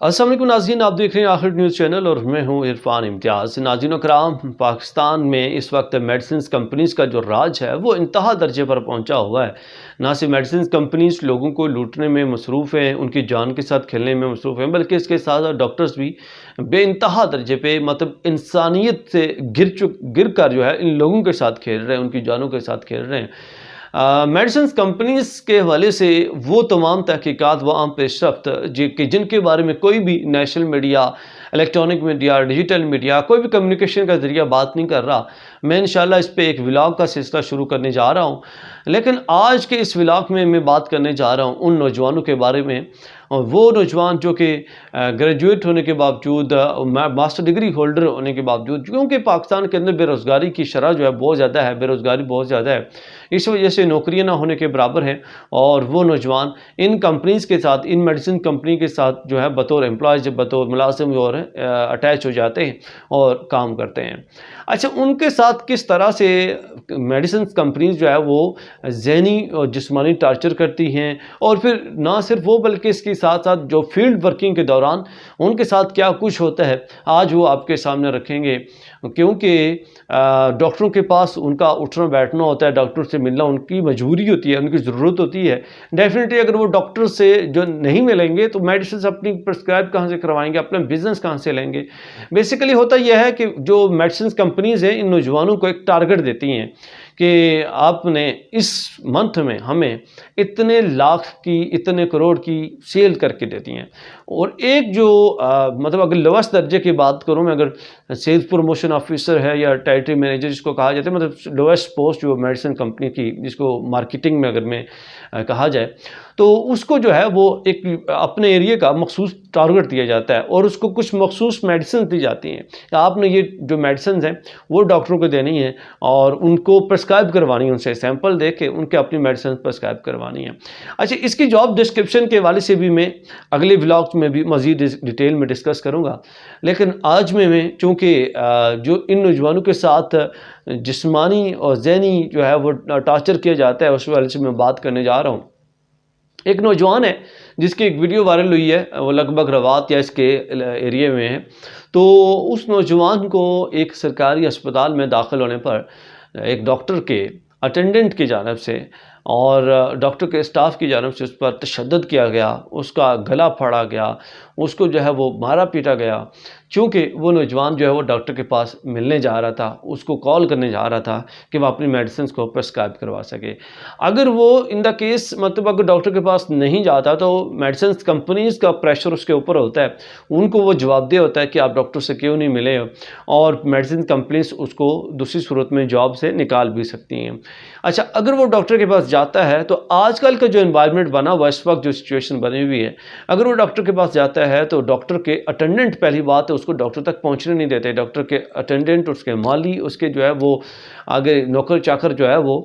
السلام علیکم ناظرین، آپ دیکھ رہے ہیں آخر نیوز چینل اور میں ہوں عرفان امتیاز۔ ناظرین کرام، پاکستان میں اس وقت میڈیسنز کمپنیز کا جو راج ہے وہ انتہا درجے پر پہنچا ہوا ہے۔ نہ صرف میڈیسنز کمپنیز لوگوں کو لوٹنے میں مصروف ہیں، ان کی جان کے ساتھ کھیلنے میں مصروف ہیں، بلکہ اس کے ساتھ ساتھ ڈاکٹرز بھی بے انتہا درجے پہ انسانیت سے گر کر جو ہے ان لوگوں کے ساتھ کھیل رہے ہیں، ان کی جانوں کے ساتھ کھیل رہے ہیں۔ میڈیسنز کمپنیز کے حوالے سے وہ تمام تحقیقات و عام پیش رفت جن کے بارے میں کوئی بھی national media, electronic media, digital media, کوئی بھی کمیونیکیشن کا ذریعہ بات نہیں کر رہا، میں انشاءاللہ اس پہ ایک ولاگ کا سلسلہ شروع کرنے جا رہا ہوں۔ لیکن آج کے اس ولاگ میں بات کرنے جا رہا ہوں ان نوجوانوں کے بارے میں، اور وہ نوجوان جو کہ گریجویٹ ہونے کے باوجود، ماسٹر ڈگری ہولڈر ہونے کے باوجود، کیونکہ پاکستان کے اندر بے روزگاری کی شرح جو ہے بہت زیادہ ہے، بے روزگاری بہت زیادہ ہے، اس وجہ سے نوکریاں نہ ہونے کے برابر ہیں، اور وہ نوجوان ان کمپنیز کے ساتھ، ان میڈیسن کمپنی کے ساتھ جو ہے بطور امپلائز، بطور ملازم اور اٹیچ ہو جاتے ہیں اور کام کرتے ہیں۔ اچھا، ان کے ساتھ کس طرح سے میڈیسن کمپنیز جو ہے وہ ذہنی اور جسمانی ٹارچر کرتی ہیں، اور پھر نہ صرف وہ بلکہ اس کے ساتھ ساتھ جو فیلڈ ورکنگ کے دوران ان کے ساتھ کیا کچھ ہوتا ہے، آج وہ آپ کے سامنے رکھیں گے۔ کیونکہ ڈاکٹروں کے پاس ان کا اٹھنا بیٹھنا ہوتا ہے، ڈاکٹر سے ملنا ان کی مجبوری ہوتی ہے، ان کی ضرورت ہوتی ہے۔ ڈیفینیٹلی اگر وہ ڈاکٹر سے جو نہیں ملیں گے تو میڈیسنز اپنی پرسکرائب کہاں سے کروائیں گے، اپنا بزنس کہاں سے لیں گے۔ بیسیکلی ہوتا یہ ہے کہ جو میڈیسنز کمپنیز ہیں ان نوجوانوں کو ایک ٹارگٹ دیتی ہیں کہ آپ نے اس منتھ میں ہمیں اتنے لاکھ کی، اتنے کروڑ کی سیل کر کے دیتی ہیں۔ اور ایک جو اگر لوسٹ درجے کی بات کروں میں، اگر سیلز پروموشن آفیسر ہے یا ٹیریٹری مینیجر جس کو کہا جاتا ہے، لویسٹ پوسٹ جو میڈیسن کمپنی کی، جس کو مارکیٹنگ میں اگر میں کہا جائے، تو اس کو جو ہے وہ ایک اپنے ایریے کا مخصوص ٹارگٹ دیا جاتا ہے، اور اس کو کچھ مخصوص میڈیسنز دی جاتی ہیں کہ آپ نے یہ جو میڈیسنز ہیں وہ ڈاکٹروں کو دینی ہیں اور ان کو پرسکرائب کروانی ہے، ان سے سیمپل دے کے ان کے اپنی میڈیسنز پرسکرائب کروانی ہے۔ اچھا، اس کی جاب ڈسکرپشن کے حوالے سے بھی میں اگلے ولاگ میں بھی مزید ڈیٹیل میں ڈسکس کروں گا، لیکن آج میں چونکہ جو ان نوجوانوں کے ساتھ جسمانی اور ذہنی جو ہے وہ ٹارچر کیا جاتا ہے اس حوالے سے میں بات کرنے جا رہا ہوں۔ ایک نوجوان ہے جس کی ایک ویڈیو وائرل ہوئی ہے، وہ لگ بھگ روات یا اس کے ایریے میں ہے، تو اس نوجوان کو ایک سرکاری اسپتال میں داخل ہونے پر ایک ڈاکٹر کے اٹینڈنٹ کی جانب سے اور ڈاکٹر کے اسٹاف کی جانب سے اس پر تشدد کیا گیا، اس کا گلا پھاڑا گیا، اس کو جو ہے وہ مارا پیٹا گیا، چونکہ وہ نوجوان جو ہے وہ ڈاکٹر کے پاس ملنے جا رہا تھا، اس کو کال کرنے جا رہا تھا کہ وہ اپنی میڈیسنز کو پرسکرائب کروا سکے۔ اگر وہ ان دا کیس اگر ڈاکٹر کے پاس نہیں جاتا تو میڈیسنز کمپنیز کا پریشر اس کے اوپر ہوتا ہے، ان کو وہ جواب دہ ہوتا ہے کہ آپ ڈاکٹر سے کیوں نہیں ملے، اور میڈیسن کمپنیز اس کو دوسری صورت میں جاب سے نکال بھی سکتی ہیں۔ اچھا، اگر وہ ڈاکٹر کے پاس جاتا ہے تو آج کل کا جو انوائرمنٹ بنا ہوا، اس وقت جو سچویشن بنی ہوئی ہے، اگر وہ ڈاکٹر کے پاس جاتا ہے تو ڈاکٹر کے اٹینڈنٹ، پہلی بات ہے اس کو ڈاکٹر تک پہنچنے نہیں دیتے، ڈاکٹر کے اٹینڈنٹ، اس کے مالی، اس کے جو ہے وہ آگے نوکر چاکر جو ہے وہ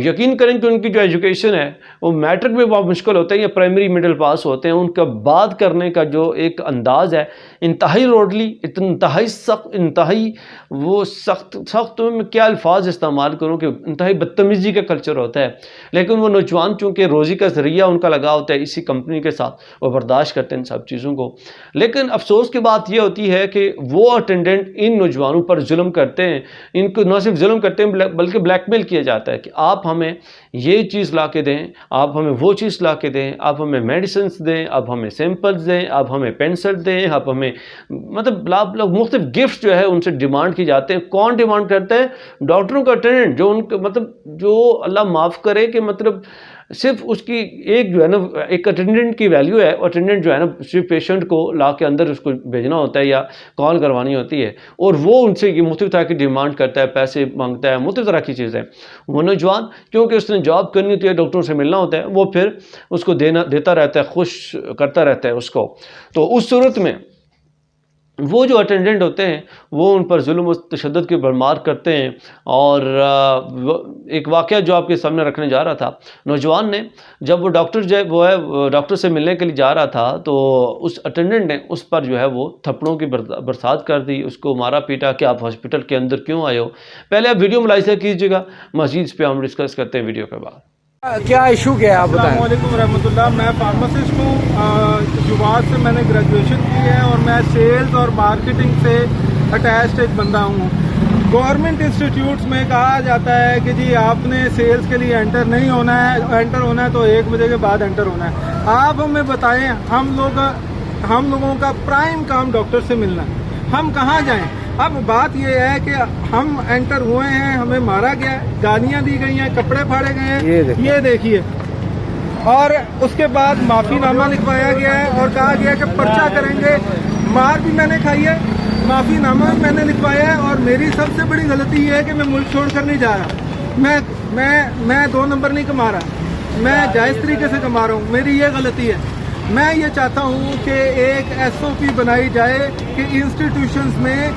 یقین کریں کہ ان کی جو ایجوکیشن ہے وہ میٹرک میں بہت مشکل ہوتے ہیں یا پرائمری مڈل پاس ہوتے ہیں، ان کا بات کرنے کا جو ایک انداز ہے انتہائی روڈلی، انتہائی سخت، انتہائی وہ سخت میں کیا الفاظ استعمال کروں کہ انتہائی بدتمیزی کا کلچر ہوتا ہے۔ لیکن وہ نوجوان چونکہ روزی کا ذریعہ ان کا لگا ہوتا ہے اسی کمپنی کے ساتھ، وہ برداشت کرتے ہیں ان سب چیزوں کو۔ لیکن افسوس کی بات یہ ہوتی ہے کہ وہ اٹینڈنٹ ان نوجوانوں پر ظلم کرتے ہیں، ان کو نہ صرف ظلم کرتے ہیں بلکہ بلیک میل کیا جاتا ہے کہ آپ ہمیں یہ چیز لا کے دیں، آپ ہمیں وہ چیز لا کے دیں، آپ ہمیں میڈیسنز دیں، آپ ہمیں سیمپلز دیں، آپ ہمیں پینسل دیں، آپ ہمیں مختلف گفٹ جو ہے ان سے ڈیمانڈ کی جاتے ہیں۔ کون ڈیمانڈ کرتا ہے؟ ڈاکٹروں کا اٹینڈنٹ، جو ان کا جو اللہ معاف کرے کہ صرف اس کی ایک جو ہے نا ایک اٹینڈنٹ کی ویلیو ہے، اٹینڈنٹ جو ہے نا صرف پیشنٹ کو لا کے اندر اس کو بھیجنا ہوتا ہے یا کال کروانی ہوتی ہے، اور وہ ان سے یہ مختلف طرح کی ڈیمانڈ کرتا ہے، پیسے مانگتا ہے، مختلف طرح کی چیزیں۔ وہ نوجوان کیونکہ اس نے جاب کرنی ہوتی ہے، ڈاکٹروں سے ملنا ہوتا ہے، وہ پھر اس کو دیتا رہتا ہے، خوش کرتا رہتا ہے اس کو۔ تو اس صورت میں وہ جو اٹینڈنٹ ہوتے ہیں وہ ان پر ظلم و تشدد کی بھرمار کرتے ہیں۔ اور ایک واقعہ جو آپ کے سامنے رکھنے جا رہا تھا، نوجوان نے جب وہ ڈاکٹر سے ملنے کے لیے جا رہا تھا تو اس اٹینڈنٹ نے اس پر جو ہے وہ تھپڑوں کی برسات کر دی، اس کو مارا پیٹا کہ آپ ہاسپٹل کے اندر کیوں آئے ہو۔ پہلے آپ ویڈیو ملاحظہ کیجیے گا، مزید اس پہ ہم ڈسکس کرتے ہیں ویڈیو کے بعد۔ کیا ایشو کیا ہے آپ السلام بتائیں؟ علیکم ورحمۃ اللہ. میں فارماسسٹ ہوں. یوواس سے میں نے گریجویشن کی ہے اور میں سیلز اور مارکیٹنگ سے اٹیچڈ ایک بندہ ہوں. گورنمنٹ انسٹیٹیوٹس میں کہا جاتا ہے کہ جی آپ نے سیلز کے لیے انٹر نہیں ہونا ہے, انٹر ہونا ہے تو 1 بجے کے بعد انٹر ہونا ہے. آپ ہمیں بتائیں, ہم لوگوں کا پرائم کام ڈاکٹر سے ملنا ہے, ہم کہاں جائیں؟ اب بات یہ ہے کہ ہم انٹر ہوئے ہیں, ہمیں مارا گیا ہے, گالیاں دی گئی ہیں, کپڑے پھاڑے گئے ہیں, یہ دیکھیے. اور اس کے بعد معافی نامہ لکھوایا گیا ہے اور کہا گیا کہ پرچہ کریں گے. مار بھی میں نے کھائی ہے, معافی نامہ بھی میں نے لکھوایا ہے, اور میری سب سے بڑی غلطی یہ ہے کہ میں ملک چھوڑ کر نہیں جا رہا. میں 2 نمبر نہیں کما رہا, میں جائز طریقے سے کما رہا ہوں. میری یہ غلطی ہے. میں یہ چاہتا ہوں کہ ایک SOP بنائی جائے کہ انسٹیٹیوشنز میں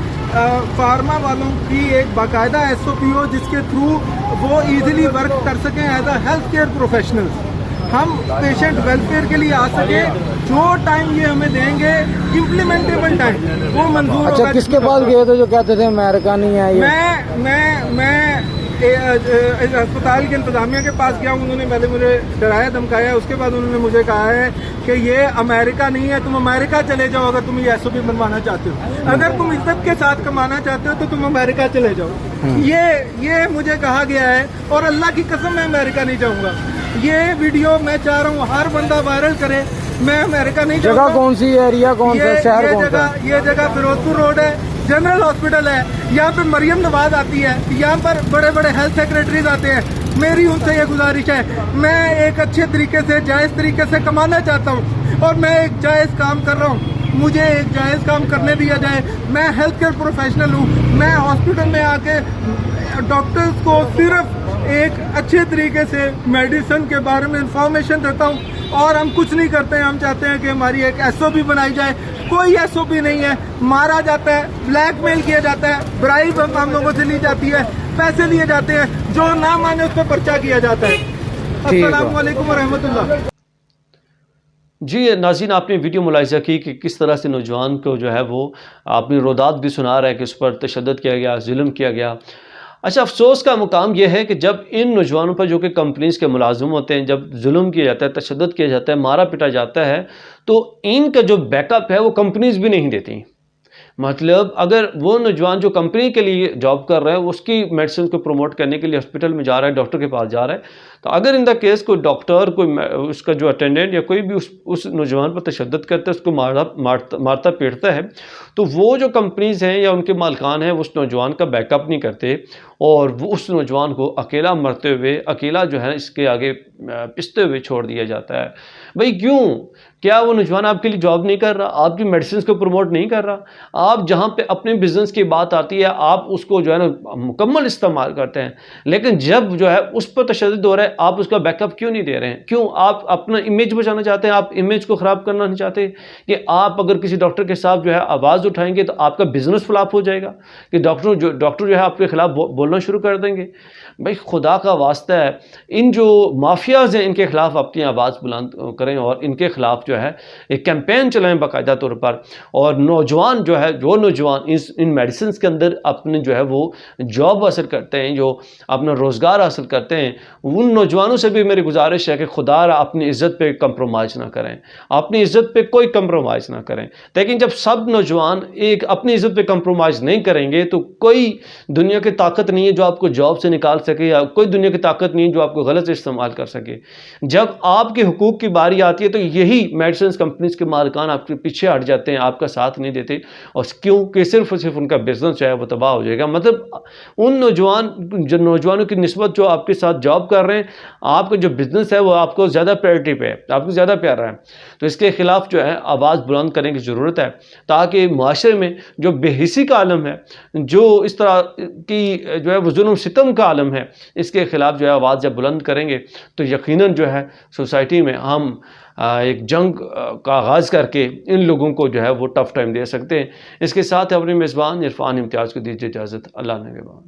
فارما والوں کی ایک باقاعدہ SOP ہو جس کے تھرو وہ ایزیلی ورک کر سکیں as a health care professional. ہم پیشنٹ ویلفیئر کے لیے آ سکیں. جو ٹائم یہ ہمیں دیں گے امپلیمنٹیبل ٹائم وہ منظور اچھا, ہوگا. کس کے پاس گئے تھے جو کہتے تھے امریکہ نہیں ہے یہ؟ میں ہسپتال کے انتظامیہ کے پاس گیا ہوں. انہوں نے پہلے مجھے ڈرایا دھمکایا, اس کے بعد انہوں نے مجھے کہا ہے کہ یہ امریکہ نہیں ہے, تم امریکہ چلے جاؤ اگر تم یہ SOP بنوانا چاہتے ہو. اگر تم عزت کے ساتھ کمانا چاہتے ہو تو تم امریکہ چلے جاؤ. یہ مجھے کہا گیا ہے, اور اللہ کی قسم میں امریکہ نہیں جاؤں گا. یہ ویڈیو میں چاہ رہا ہوں ہر بندہ وائرل کرے. میں امریکہ نہیں جاؤں گا. جگہ کون سی, ایریا کون سا, شہر کون سا؟ یہ جگہ فیروزپور روڈ ہے, جنرل ہاسپٹل ہے. یہاں پہ مریم نواز آتی ہے, یہاں پر بڑے بڑے ہیلتھ سیکریٹریز آتے ہیں. میری ان سے یہ گزارش ہے, میں ایک اچھے طریقے سے جائز طریقے سے کمانا چاہتا ہوں, اور میں ایک جائز کام کر رہا ہوں. مجھے ایک جائز کام کرنے دیا جائے. میں ہیلتھ کیئر پروفیشنل ہوں. میں ہاسپٹل میں آ کے ڈاکٹرز کو صرف ایک اچھے طریقے سے میڈیسن کے بارے میں انفارمیشن دیتا ہوں, اور ہم کچھ نہیں کرتے ہیں. ہم چاہتے ہیں کہ ہماری ایک SOP بنائی جائے. کوئی SOP نہیں ہے. مارا جاتا ہے, بلیک میل کیا جاتا ہے, برائب ہم لوگوں سے لی جاتی ہے, پیسے لیے جاتے ہیں, جو نہ مانے اس پہ پرچہ کیا جاتا ہے. السلام علیکم ورحمۃ اللہ. جی ناظرین, آپ نے ویڈیو ملاحظہ کی کہ کس طرح سے نوجوان کو جو ہے وہ اپنی رودات بھی سنا رہا ہے کہ اس پر تشدد کیا گیا, ظلم کیا گیا. اچھا, افسوس کا مقام یہ ہے کہ جب ان نوجوانوں پر جو کہ کمپنیز کے ملازم ہوتے ہیں, جب ظلم کیا جاتا ہے, تشدد کیا جاتا ہے, مارا پیٹا جاتا ہے, تو ان کا جو بیک اپ ہے وہ کمپنیز بھی نہیں دیتی. مطلب اگر وہ نوجوان جو کمپنی کے لیے جاب کر رہا ہے, اس کی میڈیسن کو پروموٹ کرنے کے لیے ہاسپٹل میں جا رہا ہے, ڈاکٹر کے پاس جا رہا ہے, تو اگر ان دا کیس کوئی ڈاکٹر, کوئی اس کا جو اٹینڈنٹ یا کوئی بھی اس نوجوان پر تشدد کرتا ہے, اس کو مارتا پیٹتا ہے, تو وہ جو کمپنیز ہیں یا ان کے مالکان ہیں وہ اس نوجوان کا بیک اپ نہیں کرتے, اور وہ اس نوجوان کو اکیلا مرتے ہوئے, اکیلا جو ہے اس کے آگے پستے ہوئے چھوڑ دیا جاتا ہے. بھئی کیوں؟ کیا وہ نوجوان آپ کے لیے جاب نہیں کر رہا؟ آپ کی میڈیسنز کو پروموٹ نہیں کر رہا؟ آپ جہاں پہ اپنے بزنس کی بات آتی ہے آپ اس کو جو ہے نا مکمل استعمال کرتے ہیں, لیکن جب جو ہے اس پر تشدد ہو رہا ہے آپ اس کا بیک اپ کیوں نہیں دے رہے ہیں؟ کیوں؟ آپ اپنا امیج بچانا چاہتے ہیں, آپ امیج کو خراب کرنا نہیں چاہتے کہ آپ اگر کسی ڈاکٹر کے ساتھ جو ہے آواز اٹھائیں گے تو آپ کا بزنس فلاپ ہو جائے گا, کہ ڈاکٹر جو ہے آپ کے خلاف بولنا شروع کر دیں گے. بھائی خدا کا واسطہ ہے, ان جو مافیاز ہیں ان کے خلاف اپنی آواز بلند کریں, اور ان کے خلاف جو ہے ایک کیمپین چلائیں باقاعدہ طور پر. اور نوجوان جو ہے, جو نوجوان ان میڈیسنز کے اندر اپنے جو ہے وہ جاب حاصل کرتے ہیں, جو اپنا روزگار حاصل کرتے ہیں, ان نوجوانوں سے بھی میری گزارش ہے کہ خدا را اپنی عزت پہ کمپرومائز نہ کریں, اپنی عزت پہ کوئی کمپرومائز نہ کریں. لیکن جب سب نوجوان ایک اپنی عزت پہ کمپرومائز نہیں کریں گے تو کوئی دنیا کی طاقت نہیں ہے جو آپ کو جاب سے نکال سکے, یا کوئی دنیا کی طاقت نہیں ہے جو آپ کو غلط استعمال کر سکے. جب آپ کے حقوق کی باری آتی ہے تو یہی میڈیسنز کمپنیز کے مالکان آپ کے پیچھے ہٹ جاتے ہیں, آپ کا ساتھ نہیں دیتے, اور کیوں کہ صرف اور صرف ان کا بزنس جو ہے وہ تباہ ہو جائے گا. مطلب ان نوجوانوں کی نسبت جو آپ کے ساتھ جاب کر رہے ہیں, آپ کا جو بزنس ہے وہ آپ کو زیادہ پریورٹی پہ ہے, آپ کو زیادہ پیارا ہے. تو اس کے خلاف جو ہے آواز بلند کرنے کی ضرورت ہے, تاکہ معاشرے میں جو بے حسی کا عالم ہے, جو اس طرح کی جو ہے وہ ظلم ستم کا عالم ہے, اس کے خلاف جو ہے آواز جب بلند کریں گے تو یقیناً جو ہے سوسائٹی میں ہم ایک جنگ کا آغاز کر کے ان لوگوں کو جو ہے وہ ٹف ٹائم دے سکتے ہیں. اس کے ساتھ اپنے میزبان عرفان امتیاز کو دیجیے اجازت. اللہ نگہبان.